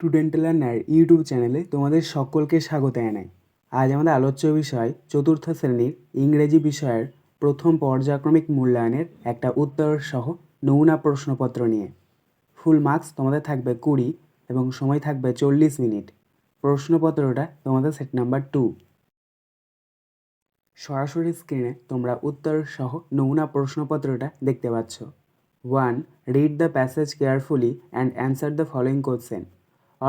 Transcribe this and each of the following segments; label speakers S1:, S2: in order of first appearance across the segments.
S1: Student learner YouTube চ্যানেলে তোমাদের সকলকে স্বাগত জানাই। আজ আমাদের আলোচ্য বিষয় চতুর্থ শ্রেণীর ইংরেজি বিষয়ের প্রথম পর্যায়ক্রমিক মূল্যায়নের একটা উত্তর সহ নমুনা প্রশ্নপত্র নিয়ে। ফুল মার্কস তোমাদের থাকবে 20 এবং সময় থাকবে 40 মিনিট। প্রশ্নপত্রটা তোমাদের সেট নাম্বার 2। সরাসরি স্ক্রিনে তোমরা উত্তর সহ নমুনা প্রশ্নপত্রটা দেখতে পাচ্ছ। 1. Read the passage carefully and answer the following question.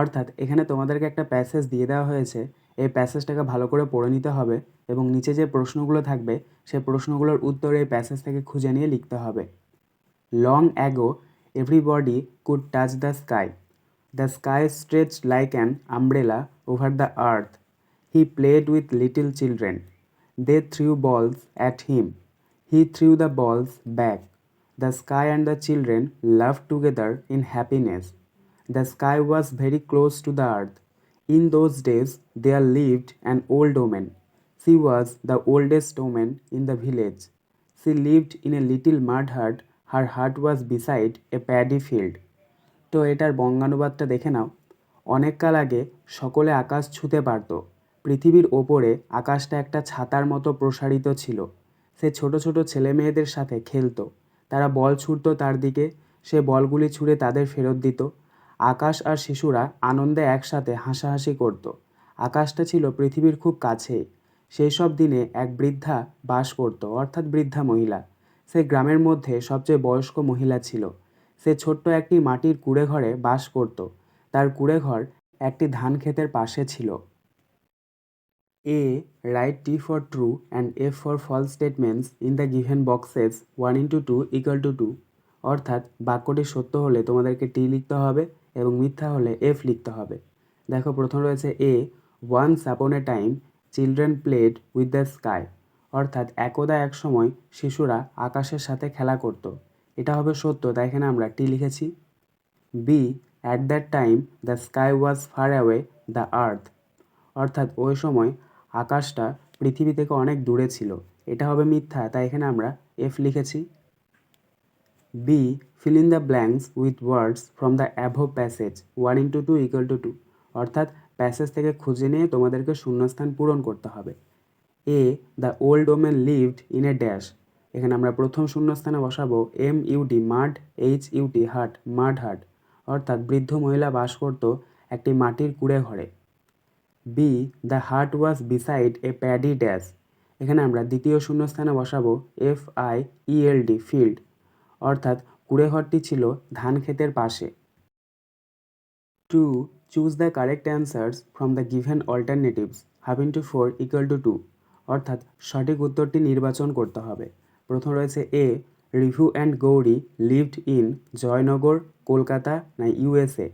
S1: অর্থাৎ এখানে তোমাদেরকে একটা প্যাসেজ দিয়ে দেওয়া হয়েছে, এই প্যাসেজটাকে ভালো করে পড়ে নিতে হবে এবং নিচে যে প্রশ্নগুলো থাকবে সেই প্রশ্নগুলোর উত্তর এই প্যাসেজ থেকে খুঁজে নিয়ে লিখতে হবে। Long ago everybody could touch the sky. The sky stretched like an umbrella over the earth. He played with little children. They threw balls at him. He threw the balls back. The sky and the children laughed together in happiness. The sky was very close to the earth. In those days there lived an old woman. She was the oldest woman in the village. She lived in a little mud hut. Her hut was beside a paddy field. তো এটার বঙ্গানুবাদটা দেখে নাও। অনেক কাল আগে সকলে আকাশ ছুঁতে পারত। পৃথিবীর ওপরে আকাশটা একটা ছাতার মতো প্রসারিত ছিল। সে ছোট ছোট ছেলে মেয়েদের সাথে খেলতো। তারা বল ছুঁড়ত তার দিকে, সে বলগুলি ছুঁড়ে তাদের ফেরত দিত। আকাশ আর শিশুরা আনন্দে একসাথে হাসাহাসি করত। আকাশটা ছিল পৃথিবীর খুব কাছেই। সেই সব দিনে এক বৃদ্ধা বাস করত, অর্থাৎ বৃদ্ধা মহিলা। সে গ্রামের মধ্যে সবচেয়ে বয়স্ক মহিলা ছিল। সে ছোট্ট একটি মাটির কুঁড়েঘরে বাস করত। তার কুঁড়েঘর একটি ধান ক্ষেতের পাশে ছিল। A. Write T for true and F for false statements in the given boxes 1 into 2 equal to 2. অর্থাৎ বাক্যটি সত্য হলে তোমাদেরকে টি লিখতে হবে এবং মিথ্যা হলে এফ লিখতে হবে। দেখো, প্রথম রয়েছে A, once upon a time children played with the sky. অর্থাৎ একদা এক সময় শিশুরা আকাশের সাথে খেলা করত। এটা হবে সত্য, তাই এখানে আমরা টি লিখেছি। B, at that time the sky was far away the earth. অর্থাৎ ওই সময় আকাশটা পৃথিবী থেকে অনেক দূরে ছিল। এটা হবে মিথ্যা, তাই এখানে আমরা এফ লিখেছি। B, fill in the blanks with words from the above passage 1 into 2 equal to 2. অর্থাৎ প্যাসেজ থেকে খুঁজে নিয়ে তোমাদেরকে শূন্যস্থান পূরণ করতে হবে। A, the old women lived in a dash. এখানে আমরা প্রথম শূন্যস্থানে বসাবো MUD মাড, HUT হাট, মাড হাট। অর্থাৎ বৃদ্ধ মহিলা বাস করত একটি মাটির কুঁড়ে ঘরে। বি, দ্য হাট ওয়াজ বিসাইড এ প্যাডি ড্যাশ। এখানে আমরা দ্বিতীয় শূন্যস্থানে বসাবো FIELD ফিল্ড। অর্থাৎ কুঁড়েঘরটি ছিল ধান ক্ষেতের পাশে। 2. Choose the correct answers from the given alternatives 1/2 into 4 equal to 2. অর্থাৎ সঠিক উত্তরটি নির্বাচন করতে হবে। প্রথম রয়েছে A, Rivu and Gouri lived in Joynagar, Kolkata না USA।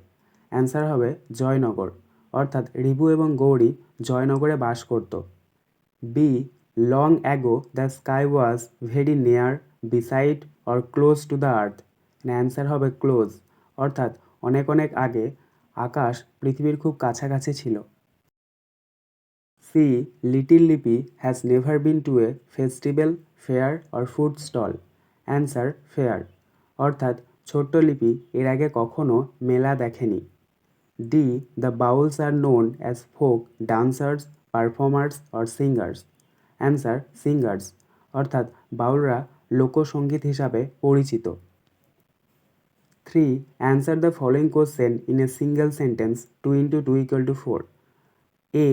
S1: অ্যান্সার হবে জয়নগর। অর্থাৎ রিভু এবং গৌরী জয়নগরে বাস করত। B, long ago the sky was very near, beside or close to the earth. Answer হবে ক্লোজ। অর্থাৎ অনেক অনেক আগে আকাশ পৃথিবীর খুব কাছাকাছি ছিল। C, little Lipi has never been to a festival, fair or food stall. Answer fair. অর্থাৎ ছোট্ট লিপি এর আগে কখনো মেলা দেখেনি। D, the Bauls are known as folk dancers, performers or singers. Answer singers. অর্থাৎ বাউলরা লোকসঙ্গীত হিসাবে পরিচিত। 3. Answer the following question in a single sentence 2 into 2 equal to 4. A.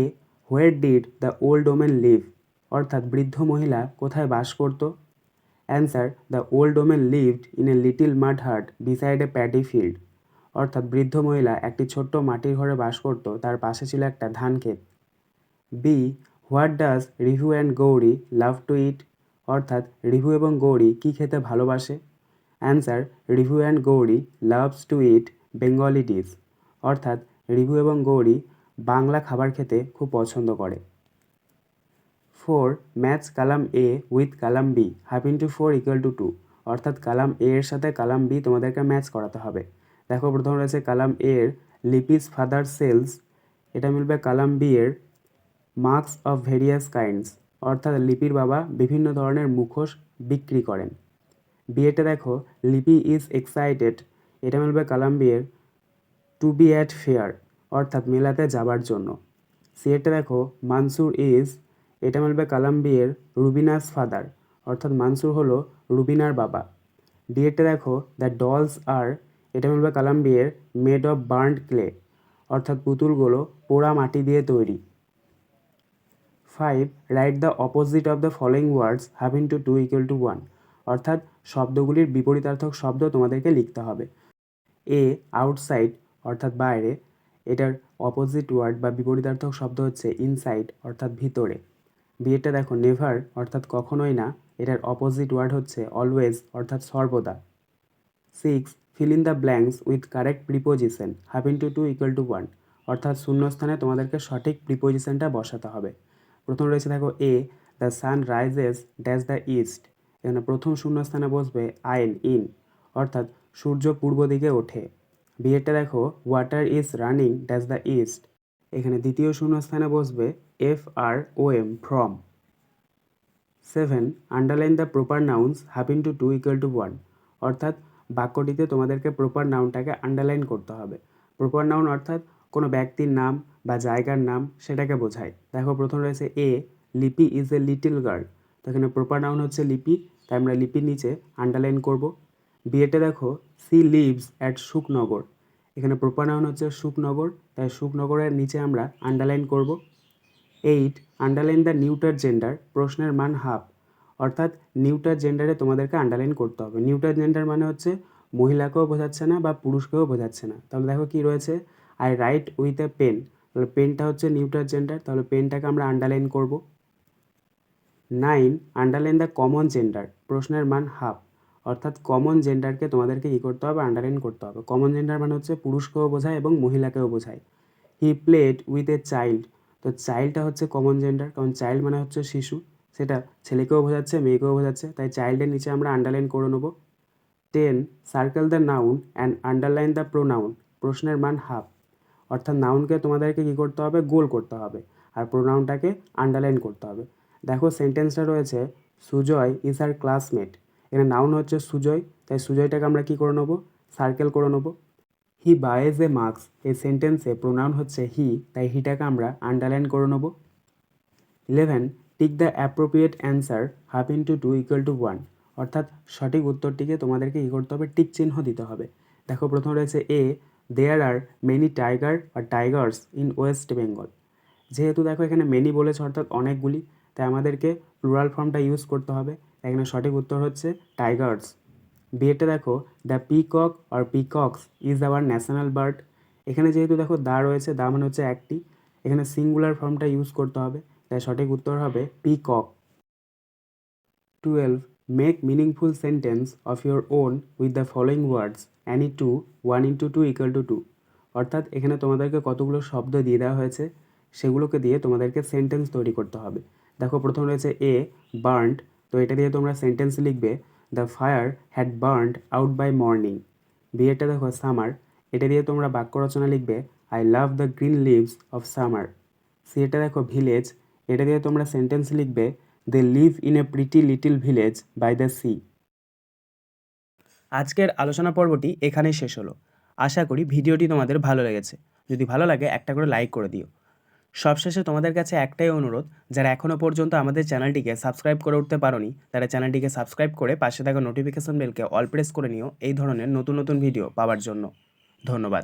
S1: Where did the old woman live? অর্থাৎ বৃদ্ধ মহিলা কোথায় বাস করত? Answer, the old women lived in a little mud hut beside A paddy field. অর্থাৎ বৃদ্ধ মহিলা একটি ছোট্ট মাটির ঘরে বাস করত, তার পাশে ছিল একটা ধান ক্ষেত। B, what does Rivu and Gouri love to eat? অর্থাৎ রিভু এবং গৌরী কী খেতে ভালোবাসে? Answer, Rivu and Gouri loves to eat Bengali dish. অর্থাৎ রিভু এবং গৌরী বাংলা খাবার খেতে খুব পছন্দ করে। 4. Match column A with column B 1/2 into 4 equal to 2. অর্থাৎ কালাম এ এর সাথে কালাম বি তোমাদেরকে ম্যাচ করাতে হবে। দেখো, প্রথম রয়েছে কালাম এ এর লিপিস ফাদার সেলস, এটা মিলবে কালাম বি এর মার্কস অফ ভেরিয়াস কাইন্ডস। অর্থাৎ লিপির বাবা বিভিন্ন ধরনের মুখোশ বিক্রি করেন। বিয়েটা দেখো, লিপি ইজ এক্সাইটেড, এটা মিলবে কালাম বি এর টু বি অ্যাট ফেয়ার। অর্থাৎ মেলাতে যাবার জন্য। সি এরটা দেখো মানসুর ইজ, এটা মিলবে কালাম বি এর রুবিনাস ফাদার, অর্থাৎ মানসুর হলো রুবিনার বাবা। ডি এরটা দেখো দ্য ডলস আর, এটা মিলবে কালাম বি এর মেড অফ বার্নড ক্লে, অর্থাৎ পুতুলগুলো পোড়া মাটি দিয়ে তৈরি। 5. Write the opposite of the following words having two 2 = 1, অর্থাৎ শব্দগুলির বিপরীতার্থক শব্দ তোমাদেরকে লিখতে হবে। এ আউটসাইড, অর্থাৎ বাইরে, এটার অপোজিট ওয়ার্ড বা বিপরীতার্থক শব্দ হচ্ছে ইনসাইড, অর্থাৎ ভিতরে। বি এরটা দেখো নেভার, অর্থাৎ কখনোই না, এটার অপোজিট ওয়ার্ড হচ্ছে অলওয়েজ, অর্থাৎ সর্বদা। 6. Fill in the blanks with correct preposition having two 2 = 1, অর্থাৎ শূন্যস্থানে তোমাদেরকে সঠিক প্রিপোজিশনটা বসাতে হবে। প্রথম রয়েছে দেখো A the sun rises dash the east, এখানে প্রথম শূন্যস্থানে বসবে আইন ইন, অর্থাৎ সূর্য পূর্ব দিকে ওঠে। বি এরটা দেখো water is running dash the east, এখানে দ্বিতীয় শূন্যস্থানে বসবে FROM from. 7. Underline the proper nouns having two 2 = 1, অর্থাৎ বাক্যটিতে তোমাদেরকে প্রপার নাউনটাকে আন্ডারলাইন করতে হবে। প্রপার নাউন অর্থাৎ কোনো ব্যক্তির নাম বা জায়গার নাম, সেটাকে বোঝায়। দেখো প্রথম রয়েছে এ লিপি ইজ এ লিটিল গার্ল, তো এখানে প্রপার নাউন হচ্ছে লিপি, তাই আমরা লিপির নিচে আন্ডারলাইন করব। বি এতে দেখো সি লিভস অ্যাট সুখনগর, এখানে প্রপার নাউন হচ্ছে সুখনগর, তাই সুখনগরের নিচে আমরা আন্ডারলাইন করব। 8. আন্ডারলাইন দ্য নিউটার জেন্ডার, প্রশ্নের মান হাফ, অর্থাৎ নিউটার জেন্ডারে তোমাদেরকে আন্ডারলাইন করতে হবে। নিউটার জেন্ডার মানে হচ্ছে মহিলাকেও বোঝাচ্ছে না বা পুরুষকেও বোঝাচ্ছে না। তাহলে দেখো কি রয়েছে, I write with a pen, তাহলে পেনটা হচ্ছে নিউটার জেন্ডার, তাহলে পেনটাকে আমরা আন্ডারলাইন করব। 9. আন্ডারলাইন দ্য কমন জেন্ডার, প্রশ্নের মান হাফ, অর্থাৎ কমন জেন্ডারকে তোমাদেরকে কী করতে হবে, আন্ডারলাইন করতে হবে। কমন জেন্ডার মানে হচ্ছে পুরুষকেও বোঝায় এবং মহিলাকেও বোঝায়। He played with a child, তো চাইল্ডটা হচ্ছে কমন জেন্ডার, কারণ চাইল্ড মানে হচ্ছে শিশু, সেটা ছেলেকেও বোঝাচ্ছে মেয়েকেও বোঝাচ্ছে, তাই চাইল্ডের নিচে আমরা আন্ডারলাইন করে নেব। 10. Circle the noun and underline the pronoun, প্রশ্নের মান হাফ, অর্থাৎ নাউনকে তোমাদেরকে কী করতে হবে, গোল করতে হবে, আর প্রোনাউনটাকে আন্ডারলাইন করতে হবে। দেখো সেন্টেন্সটা রয়েছে সুজয় ইজ আর ক্লাসমেট, এখানে নাউন হচ্ছে সুজয়, তাই সুজয়টাকে আমরা কী করে নেবো, সার্কেল করে নেবো। হি বায়েজ এ মাস্ক, এই সেন্টেন্সে প্রোনাউন হচ্ছে হি, তাই হিটাকে আমরা আন্ডারলাইন করে নেব। 11. Tick the appropriate answer having two 2 = 1, অর্থাৎ সঠিক উত্তরটিকে তোমাদেরকে কী করতে হবে, টিক চিহ্ন দিতে হবে। দেখো প্রথম রয়েছে A there are many tiger are tigers in West Bengal, যেহেতু দেখো এখানে মেনি বলেছে অর্থাৎ অনেকগুলি, তাই আমাদেরকে প্লুরাল ফর্মটা ইউজ করতে হবে, এখানে সঠিক উত্তর হচ্ছে টাইগার্স। বিয়েটা দেখো the peacock or পিকক্স is our national bird, এখানে যেহেতু দেখো দা রয়েছে, দা মানে হচ্ছে একটি, এখানে সিঙ্গুলার ফর্মটা ইউজ করতে হবে, তাই সঠিক উত্তর হবে peacock. 12. Make meaningful sentence of your own with the following words any two 1 × 2 = 2, অর্থাৎ এখানে তোমাদেরকে কতগুলো শব্দ দিয়ে দেওয়া হয়েছে, সেগুলোকে দিয়ে তোমাদেরকে সেন্টেন্স তৈরি করতে হবে। দেখো প্রথম রয়েছে এ বার্নড, তো এটা দিয়ে তোমরা সেন্টেন্স লিখবে the fire had burned out by morning. B এটা দেখো সামার, এটা দিয়ে তোমরা বাক্য রচনা লিখবে I love the green leaves of summer. C এটা দেখো ভিলেজ, এটা দিয়ে তোমরা সেন্টেন্স লিখবে they live in a pretty little village by the sea. আজকের আলোচনা পর্বটি এখানেই শেষ হলো। আশা করি ভিডিওটি তোমাদের ভালো লেগেছে। যদি ভালো লাগে একটা করে লাইক করে দিও। সবশেষে তোমাদের কাছে একটাই অনুরোধ, যারা এখনও পর্যন্ত আমাদের চ্যানেলটিকে সাবস্ক্রাইব করে উঠতে পারোনি, তারা চ্যানেলটিকে সাবস্ক্রাইব করে পাশে থাকা নোটিফিকেশন বেলকে অল প্রেস করে নিও এই ধরনের নতুন নতুন ভিডিও পাওয়ার জন্য। ধন্যবাদ।